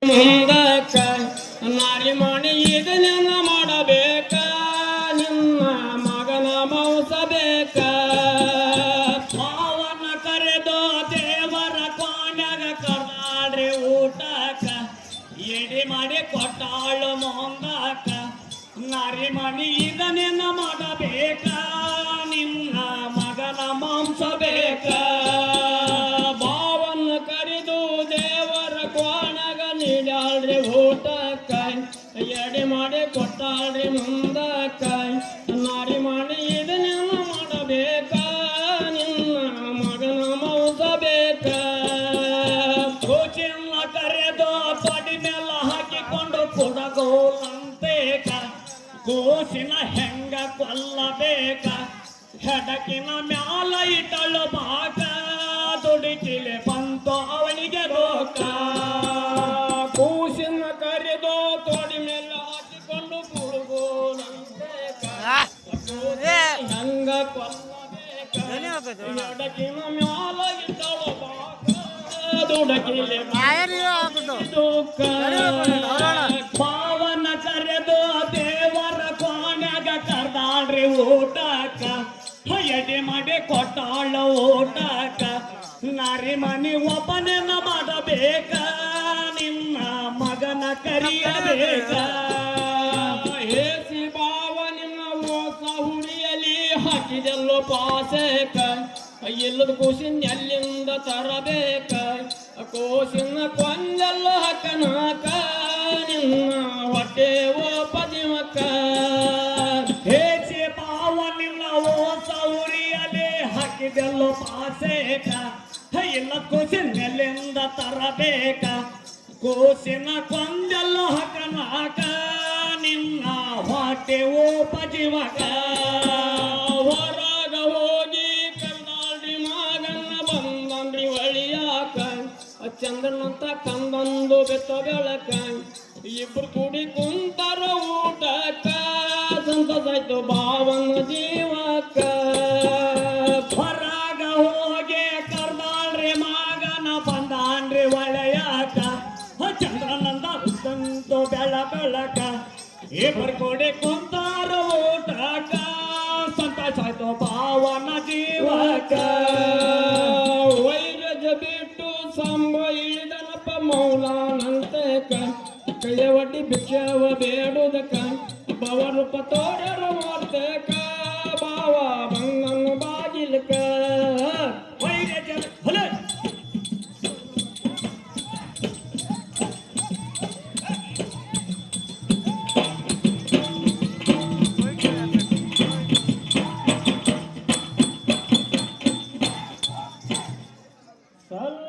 ಮುಂದಕ್ಕ ನಾರಿ ಮಣಿ ಇದನ್ನ ಮಾಡಬೇಕ ನಿನ್ನ ಮಗನ ಮೌಸಬೇಕ ಅವನ ಕರೆದು ದೇವರ ಕೋಣ್ಯಾಗ ಕರ್ನಾಡ್ರಿ ಊಟಕ್ಕ ಎಡಿ ಮಾಡಿ ಕೊಟ್ಟಾಳು ಮುಂದಕ್ಕ ನಾರಿ ಮಣಿ ಇದನ್ನ ಮಾಡಬೇಕ ನಿನ್ನ ಮಗನ ಮಾಂಸಬೇಕ ಬಾವನ್ನ ಕರೆದು ದೇವರ ಕೋಣಗ ನೀಡಾಳ್ರಿ ಊಟಕ್ಕ ಎಡೆ ಮಾಡಿ ಕೊಟ್ಟಾಳ್ರಿ ಮುಂದಕ್ಕ ನಾರಿ ಮಾಡಿ ಇದನ್ನೆಲ್ಲ ಮಾಡಬೇಕ ನಿನ್ನ ಮಗನ ಮೌಸಬೇಕ ಕೋಚಿಲ್ಲ ಕರೆದು ತೊಡಿ ಮೇಲ ಹಾಕಿಕೊಂಡು ಕೊಡಗೋಲಂತೇಕ ಕೋಸಿನ ಹೆಂಗ ಕೊಲ್ಲಬೇಕ ಹೆಡಕಿನ ಮ್ಯಾಲ ಇಟ್ಟಳು ಬಾಕ ದುಡಿಕಿಲೆ ಬಂತು ಅವನಿಗೆ ರೋಕ ಕೂಸಿನ ಕರೆದು ತೋಡಿ ಮೇಲೆ ಹಾಕಿಕೊಂಡು ಕುಡುಗೋಲಂತೇಕ ಹೆಂಗ ಕೊಲ್ಲಬೇಕ ಹೆಡಕಿನ ಮ್ಯಾಲ ಇಟ್ಟಳು ಬಾಕ ದುಡಕಿಲೆ ದುಃಖ ಪಾವನ ಕರೆದು ದೇವರ ಕೋಣ್ಯಾಗ ಕರ್ದಾಡ್ರಿ ಊಟಕ್ಕ ಎಡೆ ಮಾಡಿ ಕೊಟ್ಟಾಳ ಊಟಕ್ಕ ನಾರಿ ಮನಿ ಒಬ್ಬನೇನ ಮಾಡಬೇಕ ನಿನ್ನ ಮಗನ ಕರಿಯಬೇಕ ಹೇಸಿ ಬಾವ ನಿನ್ನ ಓಸ ಹುಡಿಯಲಿ ಹಾಕಿದೆಲ್ಲೋ ಪಾಸೇಕ ಇಲ್ಲದ ಕೂಸಿನ ಎಲ್ಲಿಂದ ತರಬೇಕ ಕೋಸಿನ ಕೊಂದೆಲ್ಲ ಹಕ್ಕನಾಕ ನಿನ್ನ ಹೊಟ್ಟೆ ಪದಿಮಕ್ಕ ಹೇಸಿ ಬಾವ ನಿನ್ನ ಓಸ ಹುರಿಯಲಿ ಹಾಕಿದೆಲ್ಲೋ ಪಾಸೇಕ ಇಲ್ಲ ಕೂಸಿನ ಎಲ್ಲಿಂದ ತರಬೇಕ ಕೋಸಿನ ಕೊಂದೆಲ್ಲ ಹಕ್ಕನಾಕ ನಿನ್ನ ಹೊಟ್ಟೆ ಪದಿಮಕ್ಕ ಹೊರಗ ಹೋಗಿ ಕಂದಾಳ್ರಿ ಮಗನ್ನ ಬಂದನ್ರಿ ಒಳಿಯಾಕ ಚಂದ್ರನಂತ ಕಂದೊಂದು ಬೆತ್ತ ಬೆಳಕ ಇಬ್ರು ಕೂಡಿ ಕುಂತಾರ ಊಟಕ್ಕ ಸಂತಸಾಯ್ತು ಭಾವನ ಜೀವಕ್ಕ ಹೊರಗ ಹೋಗಿ ಕರ್ದಾಳ್ರಿ ಮಗನ ಬಂದಾನ್ರಿ ಒಳೆಯಾಕ ಚಂದ್ರನಂದ ಉದ್ದಂತು ಬೆಳಕ ಇಬ್ರು ಕೂಡಿ ಕುಂತಾರ ಊಟಕ್ಕ ಸಂತಸಾಯ್ತು ಭಾವನ ಜೀವಕ್ಕ ವೈರಜ ಬಿಟ್ಟು ಸಂಭ ಇಳಿದನಪ್ಪ ಮೌಲಾನಂತಕ ಕೈಯ ಒಡ್ಡಿ ಭಿಕ್ಷವ ಬೇಡುದಕ್ಕ ಬವ ರೂಪ ತೋರರ ಮಾಡ್ತಕ ಬಾವ ಬಂಗನ್ನು ಬಾಗಿಲಕ ವೈರಜ ಹೊಲ ಸಲ್ಲ